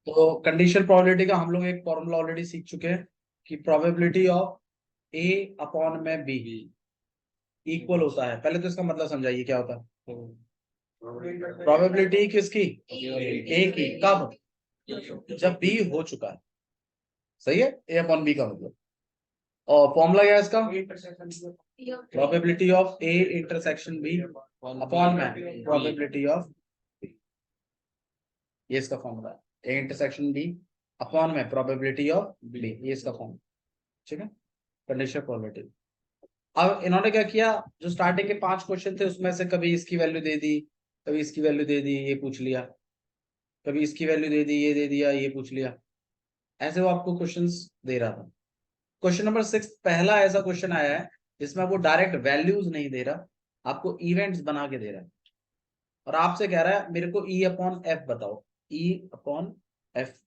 तो conditional probability का हम लोग एक फॉर्मूला ऑलरेडी सीख चुके हैं कि प्रोबेबिलिटी ऑफ ए अपॉन में बी इक्वल होता है। पहले तो इसका मतलब समझाइए क्या होता है। प्रोबेबिलिटी किसकी? ए की। कब? जब बी हो चुका है। सही है, ए अपॉन बी का मतलब। और फॉर्मूला क्या है इसका? Probability of A intersection B upon में प्रोबेबिलिटी ऑफ, ये इसका फॉर्मूला है। ए इंटरसेक्शन बी अपॉन में प्रोबेबिलिटी ऑफ बी, ये इसका फॉर्मूला। ठीक है, कंडीशनल प्रोबेबिलिटी। अब इन्होंने क्या किया, जो स्टार्टिंग के 5 क्वेश्चन थे उसमें से कभी इसकी वैल्यू दे दी, कभी इसकी वैल्यू दे दी, ये पूछ लिया, कभी इसकी वैल्यू दे दी, ये दे दिया, ये पूछ लिया। ऐसे वो आपको क्वेश्चंस दे रहा था। क्वेश्चन नंबर 6 पहला ऐसा क्वेश्चन आया है जिसमें वो डायरेक्ट वैल्यूज नहीं दे रहा, आपको इवेंट्स बना के दे रहा है और आपसे कह रहा है मेरे को ई अपॉन एफ बताओ, ई अपॉन एफ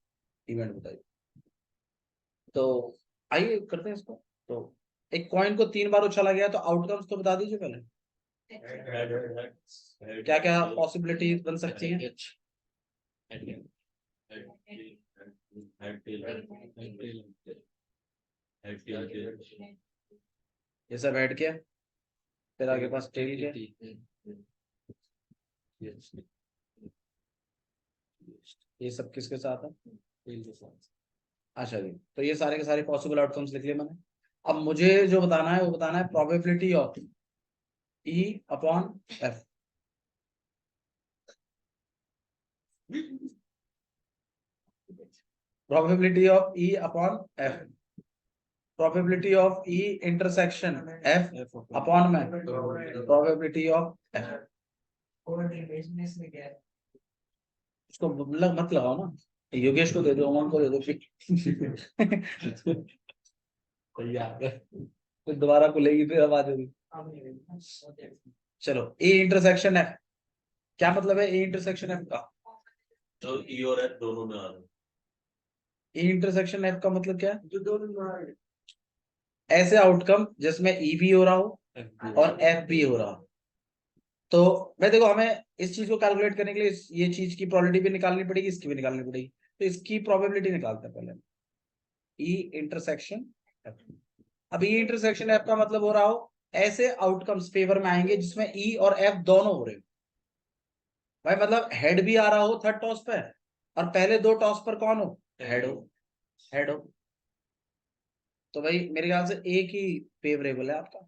इवेंट बताइए। तो आइए करते हैं इसको। तो एक कॉइन को 3 बार उछाला गया तो आउटकम्स तो बता दीजिए पहले, क्या क्या पॉसिबिलिटी बन सकती है। ये सब ऐड किया, फिर आगे पास टेल किया, ये सब किसके साथ है? टेल के साथ। अच्छा जी, तो ये सारे के सारे पॉसिबल आउटकम्स लिख लिए मैंने। अब मुझे जो बताना है वो बताना है probability of E upon F. Probability of E upon F, probability of E intersection F upon में प्रोबेबिलिटी ऑफ एफ। उसको मतलब मत लगाओ ना, योगेश को दे दो, अमन को दे दो फिर यार फिर दोबारा खुलेगी फिर आवाज होगी। चलो, ए इंटरसेक्शन एफ, क्या मतलब है ए इंटरसेक्शन एफ का? तो ई और एफ दोनों में आ रहे हैं। ए इंटरसेक्शन एफ का मतलब क्या है? जो दोनों में आ रहे हैं। ऐसे आउटकम जिसमें ई भी हो रहा हो और एफ भी हो रहा हो। तो मैं देखो, हमें इस चीज को कैलकुलेट करने के लिए ये चीज की प्रोबेबिलिटी भी निकालनी पड़ेगी, इसकी भी निकालनी पड़ेगी। तो इसकी प्रोबेबिलिटी निकालते हैं पहले, ई इंटरसेक्शन एफ। अब ई इंटरसेक्शन एफ का मतलब हो रहा हो ऐसे आउटकम्स फेवर में आएंगे जिसमें ई और एफ दोनों हो रहे हो। भाई मतलब हेड भी आ रहा हो थर्ड टॉस पे और पहले 2 टॉस पर कौन हो? हेड हो, हेड हो। तो भाई मेरे ख्याल से एक ही फेवरेबल है आपका,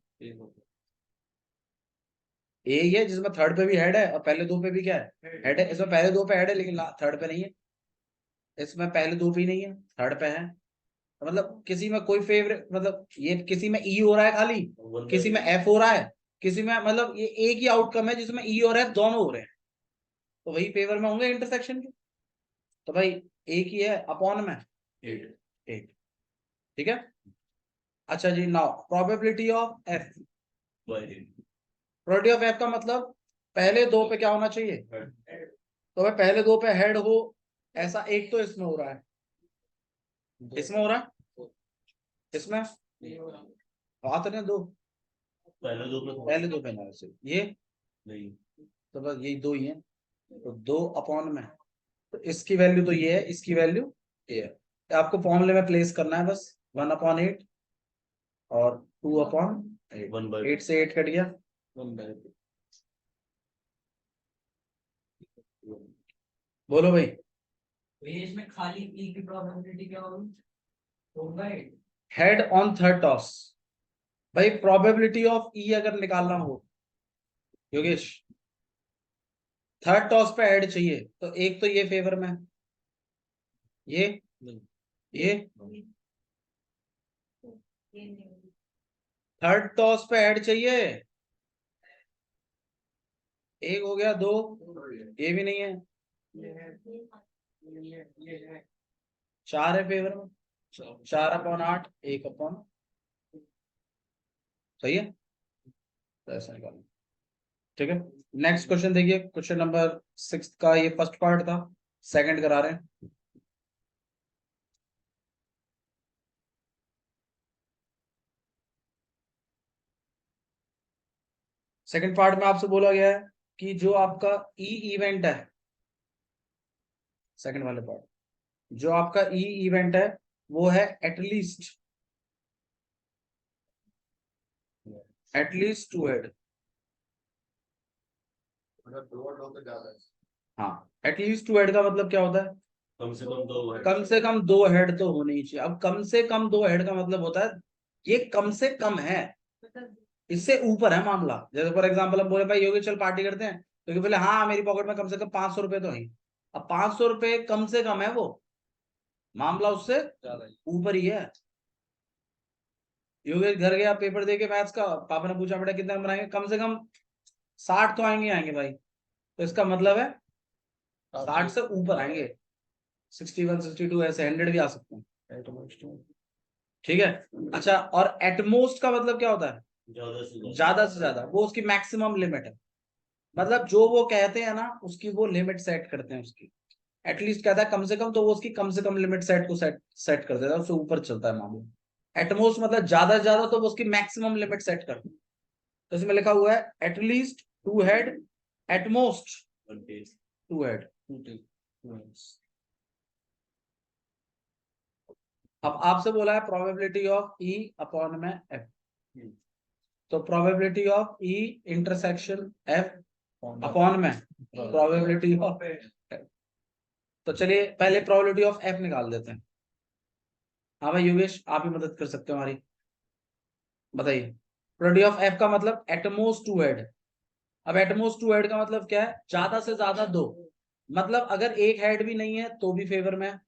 ए ही है जिसमें थर्ड पे भी हेड है और पहले 2 पे भी क्या है? हेड है। इसमें पहले 2 पे हेड है लेकिन थर्ड पे नहीं है। इसमें पहले 2 पे ही नहीं है, थर्ड पे है। तो मतलब किसी में कोई फेवरेट, मतलब ये किसी में ई हो रहा है खाली, किसी में एफ हो रहा है, किसी में, मतलब ये एक ही आउटकम है जिसमें ई और एफ दोनों हो रहे हैं, तो वही फेवर में होंगे इंटरसेक्शन के। तो भाई एक ही है अपॉन में 8। ठीक है। अच्छा जी, now probability of F. Probability of F का मतलब पहले 2 पे क्या होना चाहिए? तो भाई पहले 2 पे हेड हो, ऐसा एक तो इसमें हो रहा है, इसमें हो रहा है, इसमें बात नहीं। 2 पहले 2 पे ना सिर्फ ये नहीं, तो बस यही 2 ही है। तो 2 अपॉन में, तो इसकी वैल्यू तो ये है, इसकी वैल्यू ये है। तो आपको फॉर्मूले में प्लेस करना है बस 1/8 और 2/8। 8 से 8 कट गया, 1/8। बोलो भाई। इसमें खाली ई की प्रोबेबिलिटी क्या होगी? Head on third toss. भाई प्रोबेबिलिटी ऑफ ई अगर निकालना हो योगेश, थर्ड टॉस पे हेड चाहिए, तो एक तो ये फेवर में, ये ये थर्ड टॉस पे हेड चाहिए, एक हो गया, 2 ये भी नहीं है, 4 है फेवर में, 4/8, 1/। सही है, तो ऐसा निकालना। ठीक है, नेक्स्ट क्वेश्चन देखिए, क्वेश्चन नंबर 6 का ये फर्स्ट पार्ट था, सेकंड करा रहे हैं। सेकंड पार्ट में आपसे बोला गया है कि जो आपका ई इवेंट है, सेकंड वाले पार्ट, जो आपका ई इवेंट है वो है एटलीस्ट टू हेड। अगर दो और दो तो ज्यादा है। हाँ, एटलीस्ट टू हेड का मतलब क्या होता है? कम से कम दो है। कम से कम दो हेड तो होने ही चाहिए। अब कम से कम दो हेड का मतलब होता है ये कम से कम है, इससे ऊपर है मामला। जैसे फॉर एग्जांपल हम बोले भाई योगी चल पार्टी करते हैं, क्योंकि बोले हाँ मेरी पॉकेट में कम से कम 500 रुपए तो है। अब 500 रुपए कम से कम है, वो मामला उससे ज्यादा ही। ऊपर ही है। योगेश घर गया पेपर दे के मैथ्स का, पापा ने पूछा बेटा कितने नंबर आएंगे, कम से कम 60 तो आएंगे आएंगे भाई। तो इसका मतलब है 60 से ऊपर आएंगे, 61 62 ऐसे 100 भी आ सकते हैं। ठीक है। अच्छा, और एटमोस्ट का मतलब क्या होता है? ज्यादा से ज्यादा, वो उसकी मैक्सिमम लिमिट है। मतलब जो वो कहते हैं ना उसकी वो लिमिट सेट करते हैं उसकी। एटलीस्ट कहता है कम से कम, तो वो उसकी कम से कम लिमिट सेट कर देता है, उससे ऊपर चलता है मामला। एटमोस्ट मतलब ज्यादा से ज्यादा, तो वो उसकी मैक्सिमम लिमिट सेट करते हैं। तो इसमें लिखा हुआ है at least two head, at most two head. अब आपसे बोला है प्रोबेबिलिटी ऑफ ई अपॉन में एफ, तो probability of E intersection F upon में प्रोबेबिलिटी ऑफ एफ। तो चलिए पहले प्रोबेबिलिटी ऑफ एफ निकाल देते हैं। हाँ भाई योगेश, आप ही मदद कर सकते हो हमारी, बताइए। प्रोबेबिलिटी ऑफ एफ का मतलब एटमोस्ट टू हेड। अब एटमोस्ट टू हेड का मतलब क्या है? ज्यादा से ज्यादा दो। मतलब अगर एक हेड भी नहीं है तो भी फेवर में है,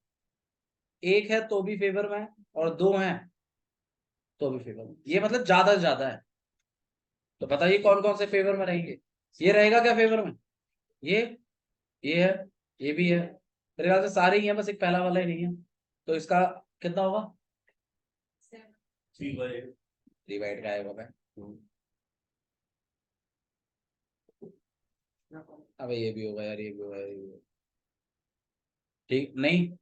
एक है तो भी फेवर में है, और दो हैं तो भी फेवर में। ये मतलब ज्यादा से ज्यादा है। तो बताइए कौन कौन से फेवर में रहेंगे? ये रहेगा क्या फेवर में? ये ये है, ये भी है, मेरे ख्याल से सारे ही हैं, बस एक पहला वाला ही नहीं है। तो इसका कितना होगा? 3/8 का आएगा भाई। अबे ये भी होगा यार, ये भी होगा, ये भी होगा। ठीक नहीं?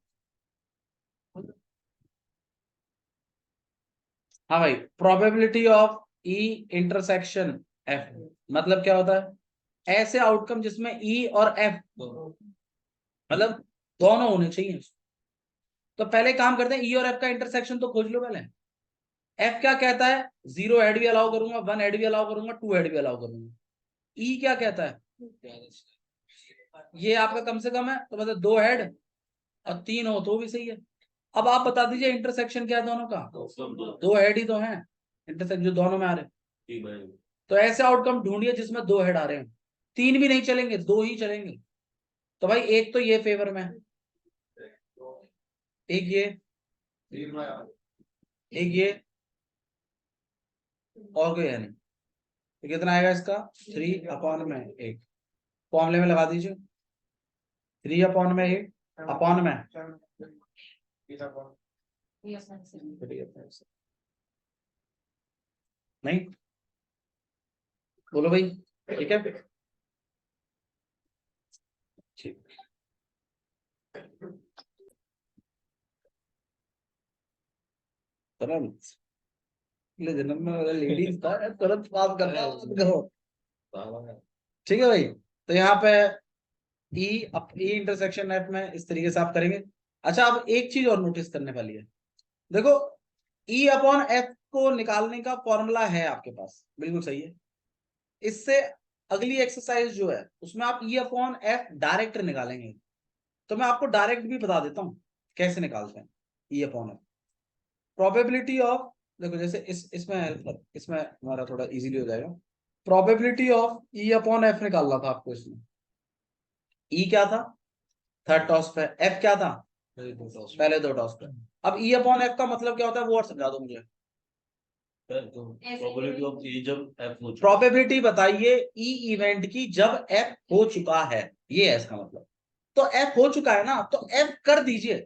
हाँ भाई, probability of E intersection F मतलब क्या होता है? ऐसे आउटकम जिसमें ई और एफ मतलब दोनों होने चाहिए। तो पहले काम करते हैं, ई और एफ का इंटरसेक्शन तो खोज लो पहले। एफ क्या कहता है? 0 हेड भी अलाउ करूंगा, 1 हेड भी अलाउ करूंगा, 2 हेड भी अलाउ करूंगा। ई क्या कहता है? ये आपका कम से कम है, तो मतलब 2 हेड और 3 हो तो भी सही है। अब आप बता दीजिए इंटरसेक्शन क्या है दोनों का? 2 हेड ही तो है इंटरसेक्शन जो दोनों में आ रहे हैं। तो ऐसे आउटकम ढूंढिए जिसमें 2 हेड आ रहे हैं। 3 भी नहीं चलेंगे, 2 ही चलेंगे। तो भाई एक तो ये फेवर में है, एक ये, एक ये, और कोई है नहीं। तो कितना आएगा इसका? 3 अपॉन में 1, फॉर्मूले में लगा दीजिए। 3 अपॉन में 8 अपॉन में नहीं, बोलो भाई। ठीक है, ठीक। तुरंत अगले जन्म में लेडीज था, तुरंत बात करना बंद करो। ठीक है भाई, तो यहाँ पे ई इंटरसेक्शन एफ में इस तरीके से आप करेंगे। अच्छा, अब एक चीज और नोटिस करने वाली है। देखो, ई अपॉन एफ को निकालने का फॉर्मूला है आपके पास, बिल्कुल सही है। इससे अगली एक्सरसाइज जो है उसमें आप ई अपॉन एफ डायरेक्ट निकालेंगे। तो मैं आपको डायरेक्ट भी बता देता हूं कैसे निकालते हैं ई अपॉन एफ। प्रोबेबिलिटी ऑफ, देखो जैसे इसमें हमारा थोड़ा इजीली हो जाएगा। Probability of E upon F निकालना था आपको इसमें। ई क्या था? थर्ड टॉस पे। एफ क्या था? पहले दो टॉस पे। अब ई अपॉन एफ का मतलब क्या होता है वो और समझा दो मुझे। प्रोबेबिलिटी ऑफ ए जब एफ हो चुका प्रोबेबिलिटी बताइए ई इवेंट की जब एफ हो चुका है, ये है इसका मतलब। तो एफ हो चुका है ना, तो एफ कर दीजिए।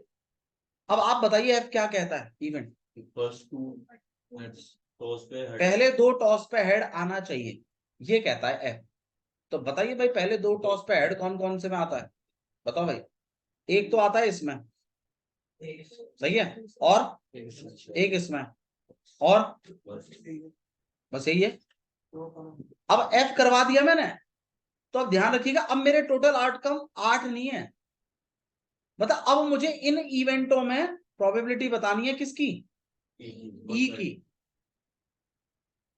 अब आप बताइए एफ क्या कहता है इवेंट? फर्स्ट टू टॉस पे हेड। पहले दो टॉस पे हेड आना चाहिए, ये कहता है एफ। तो बताइए भाई पहले दो टॉस पे हेड कौन कौन से में आता है? बताओ भाई। एक तो आता है इसमें, सही है, और एक इसमें, और बस यही है। अब एफ करवा दिया मैंने, तो अब ध्यान रखिएगा अब मेरे टोटल आउटकम 8 नहीं है, मतलब अब मुझे इन इवेंटों में प्रोबेबिलिटी बतानी है किसकी, ई की।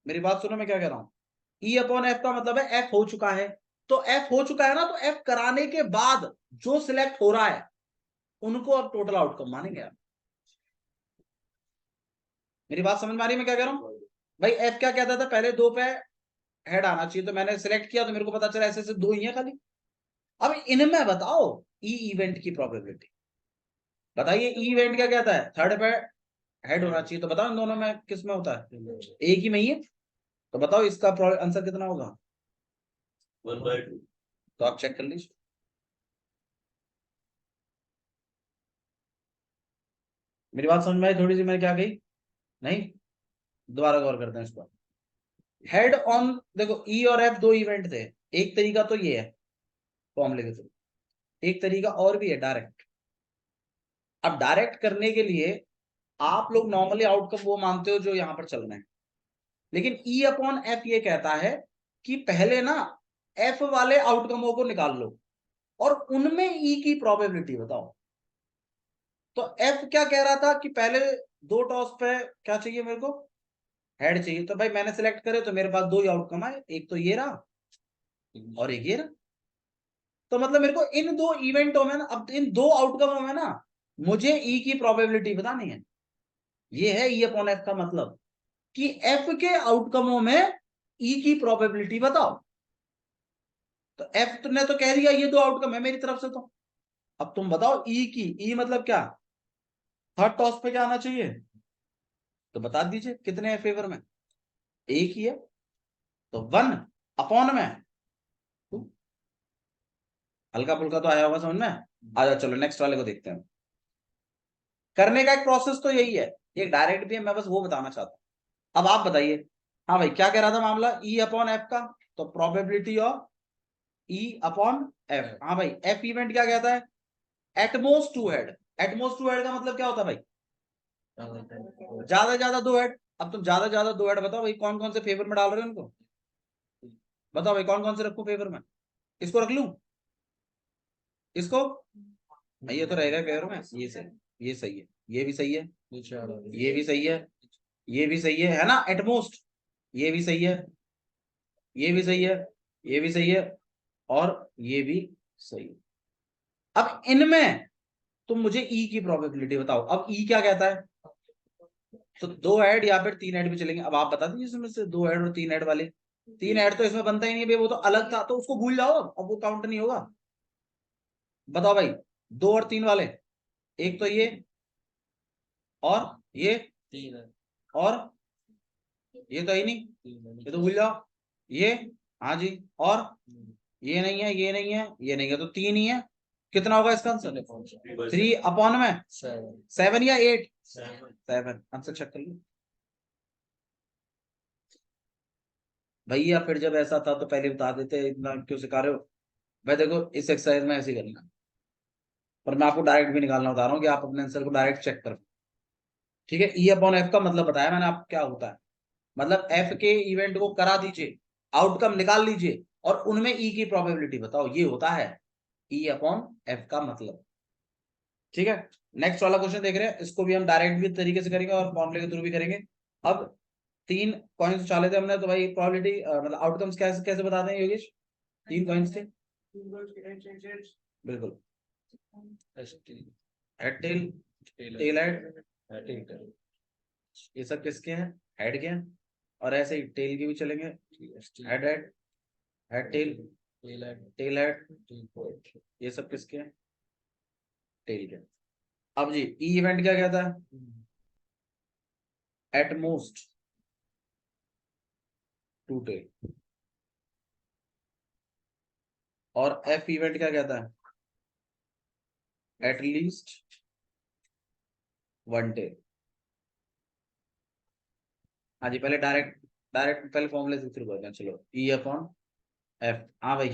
मेरी बात सुनो मैं क्या कह रहा हूं, ई अपॉन एफ का मतलब है एफ हो चुका है, तो एफ हो चुका है ना, तो एफ कराने के बाद जो सिलेक्ट हो रहा है उनको अब टोटल आउटकम मानेंगे आप। मेरी बात समझ में आ रही है मैं क्या कह रहा हूं भाई। एफ क्या कहता था, पहले दो पे हेड आना चाहिए, तो मैंने सिलेक्ट किया तो मेरे को पता चला ऐसे ऐसे दो ही है खाली। अब इनमें बताओ ई इवेंट की प्रोबेबिलिटी बताइए। ई इवेंट क्या कहता है, थर्ड पे हेड होना चाहिए, तो बताओ इन दोनों में किस में होता है, एक ही में ही है, तो बताओ इसका आंसर कितना होगा। 1/2। तो आप चेक कर लीजिए। मेरी बात समझ में आई थोड़ी सी मैंने क्या कही, नहीं दोबारा गौर करते हैं इस पर। हेड ऑन, देखो ई और एफ दो इवेंट थे, एक तरीका तो ये है फॉर्मूले के थ्रू, एक तरीका और भी है डायरेक्ट। अब डायरेक्ट करने के लिए आप लोग नॉर्मली आउटकम वो मानते हो जो यहां पर चल रहे हैं, लेकिन ई अपॉन एफ ये कहता है कि पहले ना एफ वाले आउटकमों को निकाल लो और उनमें ई की प्रोबेबिलिटी बताओ। तो एफ क्या कह रहा था कि पहले दो टॉस पे क्या चाहिए मेरे को, हेड चाहिए, तो भाई मैंने सिलेक्ट करे तो मेरे पास दो ही आउटकम आए, एक तो ये रहा और एक ये रहा। तो मतलब मेरे को इन दो इवेंटों में ना, अब इन दो आउटकमों में ना मुझे ई की प्रोबेबिलिटी बतानी है। ये है ई अपॉन एफ का मतलब कि एफ के आउटकमों में ई की प्रोबेबिलिटी बताओ। तो एफ ने तो कह दिया ये दो आउटकम है मेरी तरफ से, तो अब तुम बताओ ई की, ई मतलब क्या, थर्ड टॉस पे क्या आना चाहिए, तो बता दीजिए कितने हैं फेवर में, एक ही है, तो 1 अपॉन में 2। हल्का फुल्का तो आया होगा समझ में। आ जाओ चलो नेक्स्ट वाले को देखते हैं। करने का एक प्रोसेस तो यही है, एक डायरेक्ट भी है, मैं बस वो बताना चाहता हूं। अब आप बताइए, हाँ भाई क्या कह रहा था मामला, ई अपॉन एफ का, तो probability of E upon F. हाँ भाई एफ इवेंट क्या कहता है, at most two head. At most two head का मतलब क्या होता है भाई, ज्यादा दो हेड। अब तुम ज्यादा दो हेड बताओ भाई कौन कौन से फेवर में डाल रहे हो उनको, बताओ भाई कौन कौन से रखो फेवर में, इसको रख लूं, इसको, ये तो रहेगा फेवर में, ये सही, ये सही है, ये भी सही है, ये भी सही है, ये भी सही है ना एटमोस्ट, ये भी सही है, ये भी सही है, ये भी सही है, और ये भी सही है। अब इनमें तुम मुझे ई की प्रोबेबिलिटी बताओ। अब ई क्या कहता है, तो दो ऐड या फिर तीन ऐड भी चलेंगे। अब आप बता दीजिए इसमें से दो ऐड और तीन ऐड वाले, तीन ऐड तो इसमें बनता ही नहीं है, वो तो अलग था, तो उसको भूल जाओ, अब वो काउंट नहीं होगा। बताओ भाई दो और तीन वाले, एक तो ये और ये और ये तो ही नहीं, ये तो भूल जाओ, ये, हाँ जी, और ये नहीं है, ये नहीं है, ये नहीं है, तो तीन ही है। कितना होगा इसका आंसर, 3 अपॉन में 7 या 8, 7 आंसर चेक कर लो भैया। फिर जब ऐसा था तो पहले बता देते, इतना क्यों सिखा रहे हो भाई। देखो इस एक्सरसाइज में ऐसे ही करना, पर मैं आपको डायरेक्ट भी निकालना बता रहा हूँ कि आप अपने आंसर को डायरेक्ट चेक करो, ठीक है। ई अपॉन एफ का मतलब बताया मैंने आपको क्या होता है, मतलब एफ के इवेंट को करा दीजिए, आउटकम निकाल लीजिए और उनमें ई की प्रोबेबिलिटी बताओ, ये होता है ई अपॉन एफ का मतलब, ठीक है। नेक्स्ट वाला क्वेश्चन देख रहे हैं, इसको भी हम डायरेक्ट भी तरीके से करेंगे और फॉर्मूले के थ्रू भी करेंगे। अब तीन कॉइन्स उछाले थे हमने, तो भाई प्रोबेबिलिटी मतलब आउटकम्स कैसे कैसे बताते हैं योगेश, तीन कॉइन्स थे बिल्कुल, हेड टेल, टेल हेड, ये सब किसके हैं, हेड के हैं, और ऐसे ही टेल के भी चलेंगे, head head, head tail, tail head, ये सब किसके हैं, टेल के। अब जी ई इवेंट क्या कहता है, एटमोस्ट टू टेल, और एफ इवेंट क्या कहता है, एटलीस्ट वन टेल। हाँ जी पहले डायरेक्ट डायरेक्ट पहले फॉर्मूले से शुरू करते हैं, चलो ई अपॉन एफ। हाँ भाई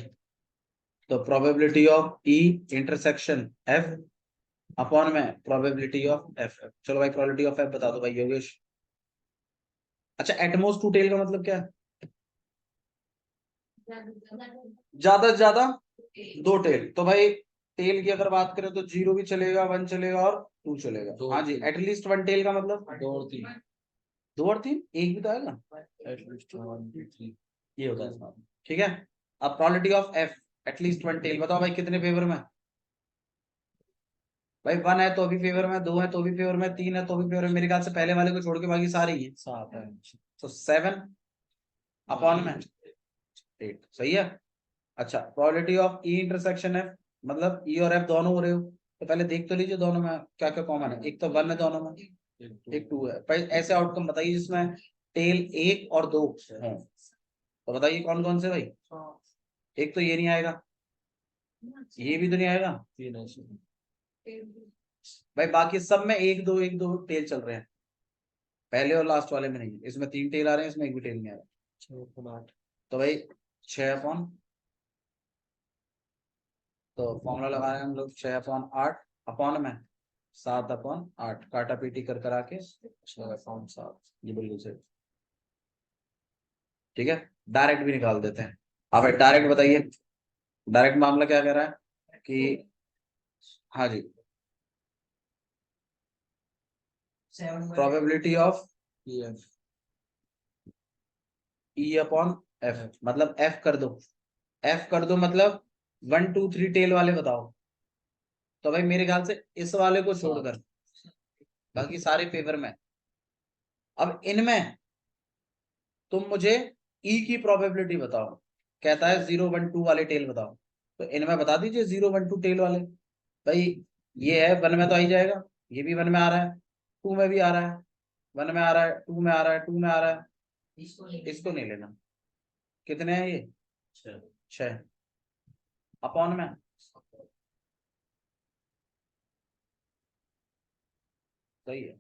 तो probability of E intersection F upon में प्रोबेबिलिटी ऑफ एफ। चलो भाई प्रोबेबिलिटी ऑफ एफ बता दो भाई योगेश। अच्छा एटमोस्ट टू टेल का मतलब क्या है, ज्यादा से ज्यादा दो टेल, तो भाई टेल की अगर बात करें तो 0 भी चलेगा, 1 चलेगा और 2 चलेगा। दो हाँ जी, तीन। एटलीस्ट 1 टेल का मतलब 2 और 3 2 और 3, एक भी तो आएगा, एटलीस्ट 1 2 3 ये होता है इसमें। ठीक है, अब probability of F at least 1 tail, बताओ भाई कितने फेवर में? भाई 1 है तो भी फेवर में, 2 है तो भी फेवर में, 3 है तो भी फेवर में, मेरे ख्याल से पहले वाले को छोड़ के बाकी सारे ही हैं। 7 है। तो 7 अपॉन में 8, सही है। अच्छा, probability of E intersection F, मतलब ई और एफ दोनों हो रहे हो, तो पहले देख तो लीजिए दोनों में क्या क्या कॉमन है। एक तो 1 है दोनों में, एक 2 है। भाई ऐसे आउटकम बताइए जिसमें टेल 1 और 2 है, तो बताइए कौन कौन से भाई? एक तो ये नहीं आएगा, ये भी तो नहीं आएगा 3 है इसमें। भाई, बाकी सब में 1 2 टेल चल रहे हैं, पहले और लास्ट वाले में नहीं। इसमें 3 टेल आ रहे हैं, इसमें एक भी टेल नहीं आ रहा। 6/8 तो भाई 6 अपॉन, तो फॉर्मूला लगा रहे हैं हम लोग, 6/8 अपॉन में 7/8, काटा पीटी कर करा के 6/7 ये बिल्कुल सही। ठीक है, डायरेक्ट भी निकाल देते हैं। अब डायरेक्ट बताइए, डायरेक्ट मामला क्या कह रहा है कि, हाँ जी, 7 probability of EF E upon F, मतलब एफ कर दो, एफ कर दो मतलब 1 2 3 टेल वाले बताओ। तो भाई मेरे ख्याल से इस वाले को छोड़कर बाकी सारे फेवर में। अब इनमें तुम मुझे ई की प्रोबेबिलिटी बताओ, कहता है 0 1 2 वाले टेल बताओ, तो इनमें बता दीजिए 0 1 2 टेल वाले। भाई ये है 1 में तो आ ही जाएगा, ये भी 1 में आ रहा है, 2 में भी आ रहा है, 1 में आ रहा है, 2 में आ रहा है, 2 में आ रहा है। इसको नहीं लेना। कितने हैं ये? 6 अपॉन में, सही है।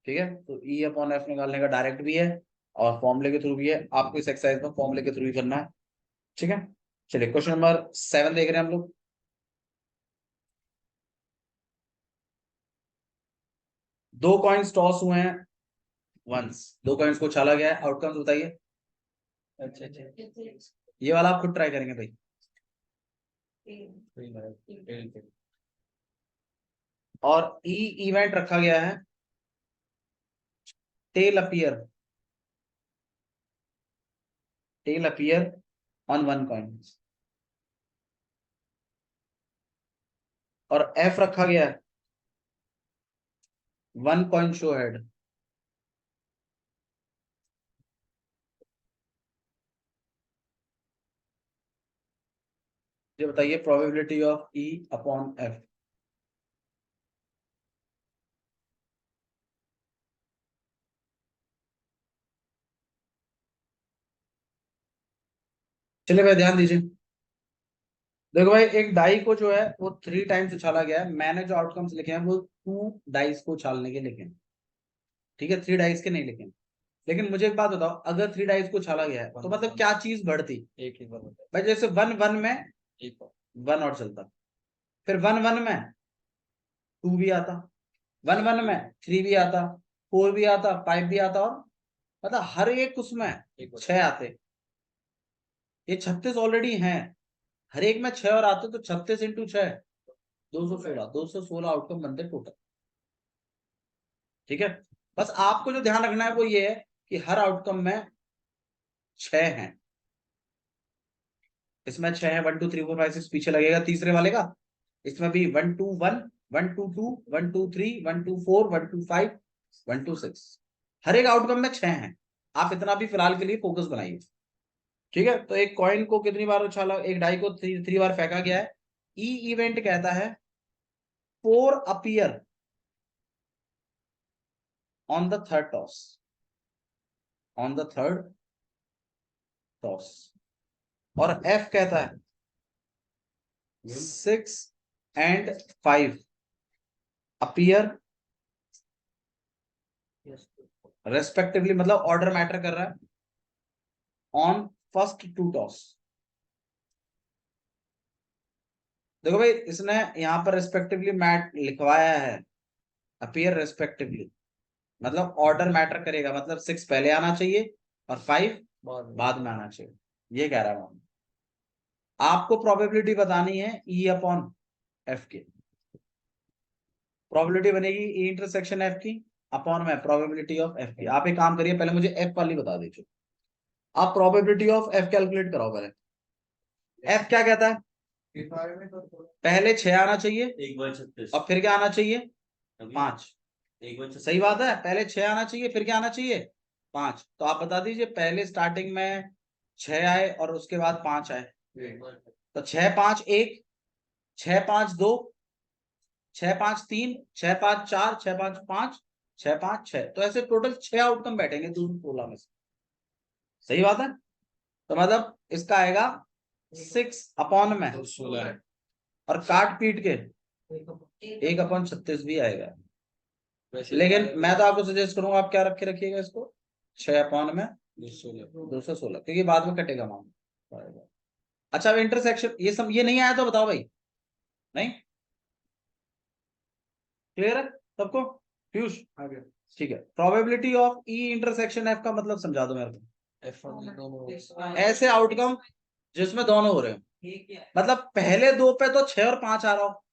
ठीक है, तो ई अपॉन एफ निकालने का डायरेक्ट भी है और फॉर्मूले के थ्रू भी है, आपको इस एक्सरसाइज में फॉर्मूले के थ्रू ही करना है। ठीक है, चलिए क्वेश्चन नंबर 7 देख रहे हैं हम लोग। दो कॉइन्स टॉस हुए हैं वंस, दो कॉइन्स को उछाला गया है, आउटकम्स बताइए। अच्छा ये वाला आप खुद ट्राई करेंगे भाई। 3 है टेल पे और ई इवेंट रखा गया है, टेल अपीयर ऑन 1 कॉइन, और एफ रखा गया है 1 कॉइन शो हेड। ये बताइए probability of E upon F. चलिए भाई ध्यान दीजिए, देखो भाई एक डाई को जो है वो 3 टाइम्स उछाला गया है, मैंने जो आउटकम्स लिखे हैं वो 2 डाइस को उछालने के लिखे हैं। ठीक है, 3 डाइस के नहीं लिखे हैं। लेकिन मुझे एक बात बताओ, अगर 3 डाइस को उछाला गया है तो मतलब क्या चीज बढ़ती? एक ही बार होता भाई जैसे 1 1 में है एक बार 1 और चलता, फिर 1 1 में 2 भी आता, 1 1 में 3 भी आता, 4 भी आता, 5 भी आता, और मतलब हर एक उसमें एक बार 6 आते। ये 36 ऑलरेडी हैं, हर एक में 6 और आते, तो 36 इंटू 6 216 आउटकम बनते टोटल। ठीक है, बस आपको जो ध्यान रखना है वो ये है कि हर आउटकम में 6 हैं। इसमें 6 है, 1 2 3 4 5 6 पीछे लगेगा तीसरे वाले का। इसमें भी 1 2 1 1 2 2 1 2 3 1 2 4 1 2 5 1 2 6, हर एक आउटकम में 6 हैं। आप इतना भी फिलहाल के लिए फोकस बनाइए। ठीक है, तो एक कॉइन को कितनी बार उछाला, एक डाई को 3 बार फेंका गया है। ई इवेंट कहता है 4 appear on the third toss, on the third toss, और एफ कहता है 6 एंड 5 अपीयर रेस्पेक्टिवली, मतलब ऑर्डर मैटर कर रहा है, ऑन फर्स्ट 2 टॉस। देखो भाई इसने यहां पर रेस्पेक्टिवली मैट लिखवाया है, अपीयर रेस्पेक्टिवली, मतलब ऑर्डर मैटर करेगा, मतलब 6 पहले आना चाहिए और 5 बाद में आना चाहिए, ये कह रहा हूं। आपको प्रोबेबिलिटी बतानी है E अपॉन F की। प्रोबेबिलिटी बनेगी E इंटरसेक्शन F की अपॉन में प्रोबेबिलिटी ऑफ F की। आप एक काम करिए, पहले मुझे F वाली बता दीजिए। आप प्रोबेबिलिटी ऑफ F कैलकुलेट कराओ पहले। F क्या कहता है? पहले 6 आना चाहिए 1/36 और फिर क्या आना चाहिए? अभी 5। 1/36 सही बात है, पहले 6 आना चाहिए फिर क्या आना चाहिए? 5। तो आप बता दीजिए, पहले स्टार्टिंग में 6 आए और उसके बाद 5 आए, तो 6 5 1, 6 5 2, 6 5 3, 6 5 4, 6 5 5, 6 5 6, तो ऐसे टोटल 6 आउटकम बैठेंगे 216 में से। सही बात है, तो मतलब इसका आएगा 6 अपॉन में 16 और काट पीट के 1/36 भी आएगा। लेकिन मैं तो आपको सजेस्ट करूंगा आप क्या रखे रखिएगा इसको 6 अपॉन में 216, क्योंकि बाद में कटेगा मान। अच्छा, अब इंटरसेक्शन ये नहीं आया तो बताओ भाई। नहीं क्लियर है सबको? पीयूष ठीक है। Probability of E intersection F का मतलब समझा दो मेरे को। ऐसे आउटकम जिसमें दोनों हो रहे हो, मतलब पहले दो पे तो 6 और 5 आ रहा हो,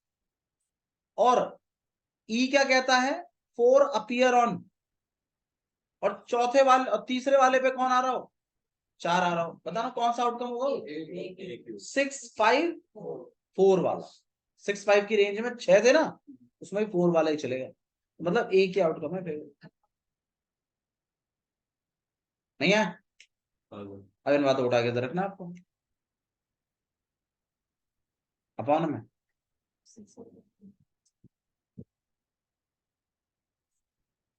और ई क्या कहता है 4 अपीयर ऑन, और चौथे वाले और तीसरे वाले पे कौन आ रहा हो 4 आ रहा हो। बताना कौन सा आउटकम होगा? 6 5 4 वाला। 6 5 की रेंज में 6 थे ना, उसमें 4 वाला ही चलेगा, मतलब एक ही आउटकम है फिर। नहीं है? अब इन बातों उठा के इधर रखना आपको अपॉन में।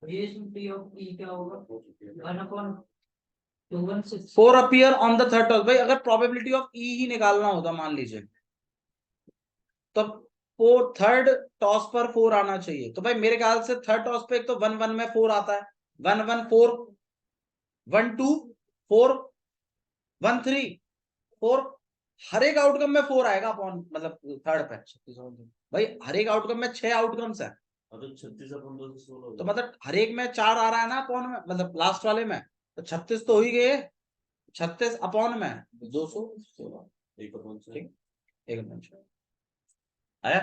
क्या होगा 1/216। 4 appear on the third toss. भाई अगर प्रोबेबिलिटी ऑफ ई ही निकालना होता मान लीजिए, तो फोर थर्ड टॉस पर 4 आना चाहिए। तो भाई मेरे ख्याल से थर्ड टॉस पे एक तो 1 1 में 4 आता है, 1 1 4, 1 2 4, 1 3 4, हर एक आउटकम में 4 आएगा अपॉन, मतलब थर्ड पे। भाई हर एक आउटकम में 6 आउटकम्स है, अभी 36 अपन 216 तो मतलब हर एक में 4 आ रहा है ना अपॉन में, मतलब लास्ट वाले में तो 36 तो हो ही गए। 36 अपॉन में 216। एक अपन से ठीक, एक मिनट आया।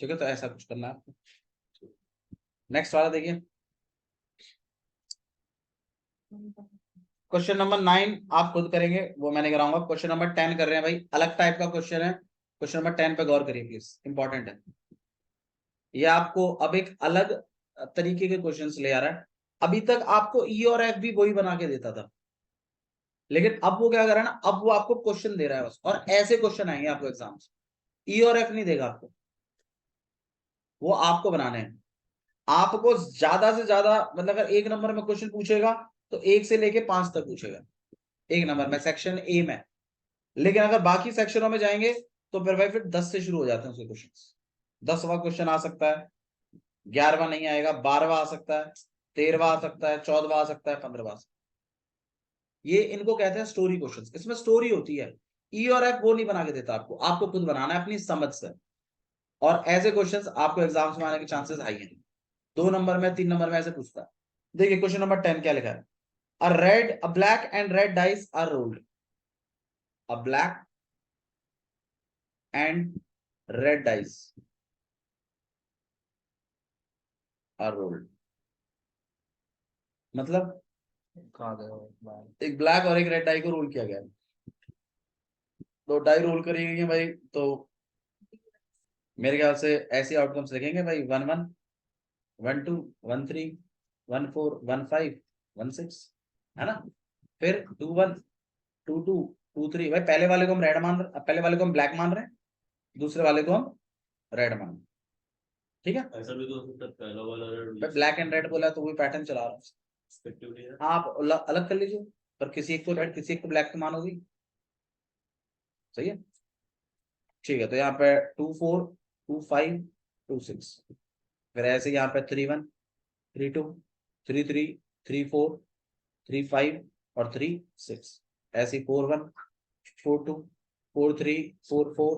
ठीक है, तो ऐसा कुछ करना है आपको। नेक्स्ट वाला देखिए, क्वेश्चन नंबर 9 आप खुद करेंगे, वो मैंने कराऊंगा। क्वेश्चन नंबर 10 कर रहे हैं भाई, अलग टाइप का क्वेश्चन है। क्वेश्चन नंबर 10 पे गौर करिए प्लीज, इंपॉर्टेंट है ये। आपको अब एक अलग तरीके के क्वेश्चंस ले आ रहा है। अभी तक आपको ई और एफ भी वही बना के देता था, लेकिन अब वो क्या कर रहा है ना, अब वो आपको क्वेश्चन दे रहा है बस, और ऐसे क्वेश्चन आएंगे आपको एग्जाम से। ई और एफ नहीं देगा आपको, वो आपको बनाने हैं। आपको ज्यादा से ज्यादा, मतलब अगर एक नंबर में क्वेश्चन पूछेगा तो 1 से लेके 5 तक पूछेगा एक नंबर में, सेक्शन ए में। लेकिन अगर बाकी सेक्शनों में जाएंगे तो फिर भाई फिर 10 से शुरू हो जाते हैं उसके क्वेश्चन। 10वां क्वेश्चन आ सकता है, 11वां नहीं आएगा, 12वां आ सकता है, 13वां आ सकता है, 14वां आ सकता है, 15वां। ये इनको कहते हैं स्टोरी क्वेश्चंस, इसमें स्टोरी होती है। ई और एफ वो नहीं बना के देता आपको, आपको खुद बनाना है अपनी समझ से। और ऐसे क्वेश्चंस आपको एग्जाम्स में आने के चांसेस हाई हैं। 2 नंबर में 3 नंबर में ऐसे पूछता है। देखिए क्वेश्चन नंबर 10 क्या लिखा है, a black and red dice are rolled. A black and red dice are rolled, मतलब एक ब्लैक और एक रेड डाई को रोल किया गया है। तो डाई रोल करी गई है भाई, तो मेरे ख्याल से ऐसे आउटकम्स लिखेंगे भाई 1 1, 1 2, 1 3, 1 4, 1 5, 1 6, है ना। फिर 2 1, 2 2, 2 3। भाई पहले वाले को हम रेड मान रहे, पहले वाले को हम ब्लैक मान रहे हैं, दूसरे वाले को हम रेड मान रहे हैं। ठीक है, ऐसा भी तो हो सकता है पहला वाला ब्लैक एंड रेड बोला तो वही पैटर्न चला रहा हूँ। रिस्पेक्टिवली है। हाँ, आप अलग कर लीजिए, पर किसी एक को रेड किसी एक को ब्लैक तो मानोगी। सही है, ठीक है। तो यहाँ पे 2 4, 2 5, 2 6। फिर ऐसे यहाँ पे 3 1, 3 2, 3 3, 3 4, 3 5 और 3 6। ऐसे 4 1, 4 2, 4 3, 4 4,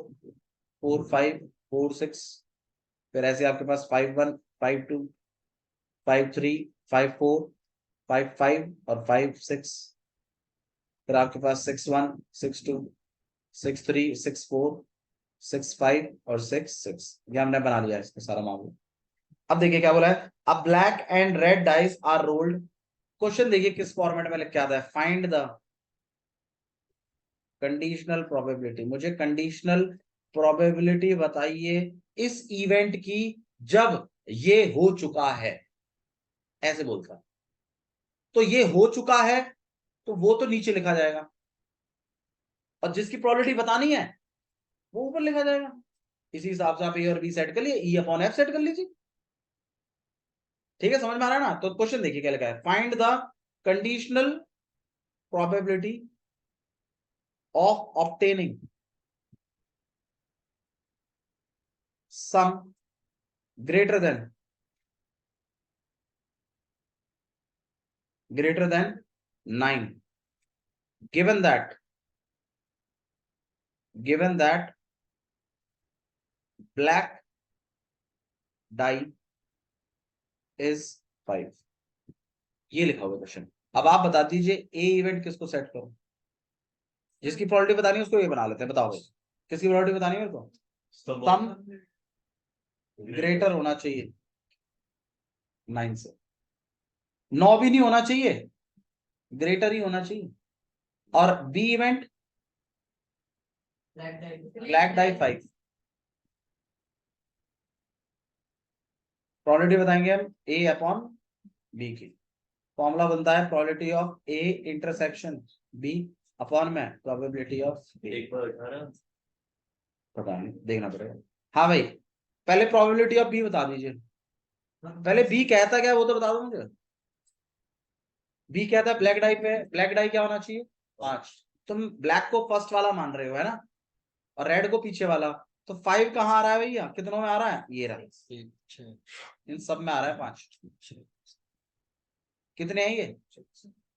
4 5, 4 6। फिर ऐसे आपके पास 5 1, 5 2, 5 3, 5 4, 5 5 और 5 6। फिर आपके पास 6 1, 6 2, 6 3 6 4 6 5 और 6 6, ये हमने बना लिया इसका सारा मामला। अब देखिए क्या बोला है, अब black and red dice are rolled. Question देखिए किस फॉर्मेट में लिख के आता है, फाइंड द कंडीशनल प्रोबेबिलिटी, मुझे कंडीशनल प्रोबेबिलिटी बताइए इस इवेंट की जब ये हो चुका है, ऐसे बोलता। तो ये हो चुका है तो वो तो नीचे लिखा जाएगा, और जिसकी प्रोबेबिलिटी बतानी है वो ऊपर लिखा जाएगा। इसी हिसाब से आप ए और बी सेट कर लिए, ई अपॉन एफ सेट कर लीजिए। ठीक है, समझ में आ रहा है ना। तो क्वेश्चन देखिए क्या लिखा है, find the conditional probability of obtaining some greater than 9, given that black die is 5, ये लिखा हुआ क्वेश्चन। अब आप बता दीजिए ए इवेंट किसको सेट करो, जिसकी प्रोबेबिलिटी बतानी है उसको ये बना लेते हैं। बताओ भाई किसकी प्रोबेबिलिटी बतानी है मेरे को, सम ग्रेटर होना चाहिए 9 से, 9 भी नहीं होना चाहिए, ग्रेटर ही होना चाहिए। और B event black die 5, probability बताएंगे हम ए अपॉन बी की। फॉर्मूला बनता है probability of A intersection B upon में प्रोबेबिलिटी ऑफ बी। एक बार 18 पता नहीं, देखना पड़ेगा। हाँ भाई, पहले प्रोबेबिलिटी ऑफ बी बता दीजिए। पहले बी कहता क्या है वो तो बता दो मुझे। बी कहता है ब्लैक डाई पे, ब्लैक डाई क्या होना चाहिए 5। तुम ब्लैक को फर्स्ट वाला मान रहे हो है ना, और रेड को पीछे वाला। तो 5 कहाँ आ रहा है भैया, कितनों में आ रहा है, ये रहा, इन सब में आ रहा है 5। कितने हैं ये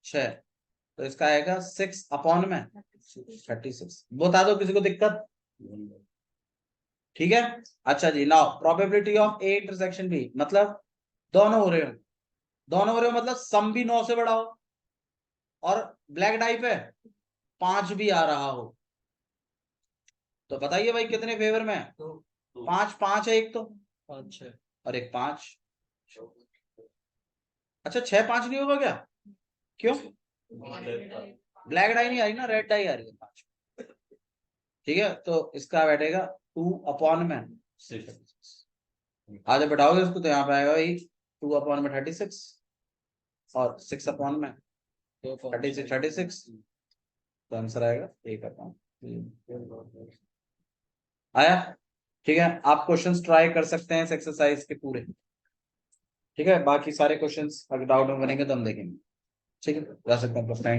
6, तो इसका आएगा 6 अपॉन में 36। बता दो किसी को दिक्कत, ठीक है। अच्छा जी, now probability of A intersection B, मतलब दोनों हो रहे हो, दोनों हो रहे हो मतलब सम भी 9 से बड़ा हो और ब्लैक डाई पे 5 भी आ रहा हो। तो बताइए भाई कितने फेवर में है, 5 5 है एक तो, 5 6 और एक 5। अच्छा 6 5 नहीं होगा क्या, क्यों, ब्लैक डाई नहीं आ रही ना, रेड डाई आ रही है 5। ठीक है, तो इसका बैठेगा 2 अपॉन में 6। आज जब बैठाओगे इसको तो यहाँ पे आएगा भाई 2 अपॉन में 36 और 6 अपॉन में 36, तो आंसर आएगा 1 अपॉन। आया, ठीक है। आप क्वेश्चंस ट्राई कर सकते हैं इस एक्सरसाइज के पूरे, ठीक है। बाकी सारे क्वेश्चंस अगर डाउट में बनेंगे तो हम देखेंगे, ठीक है, जा सकते हैं।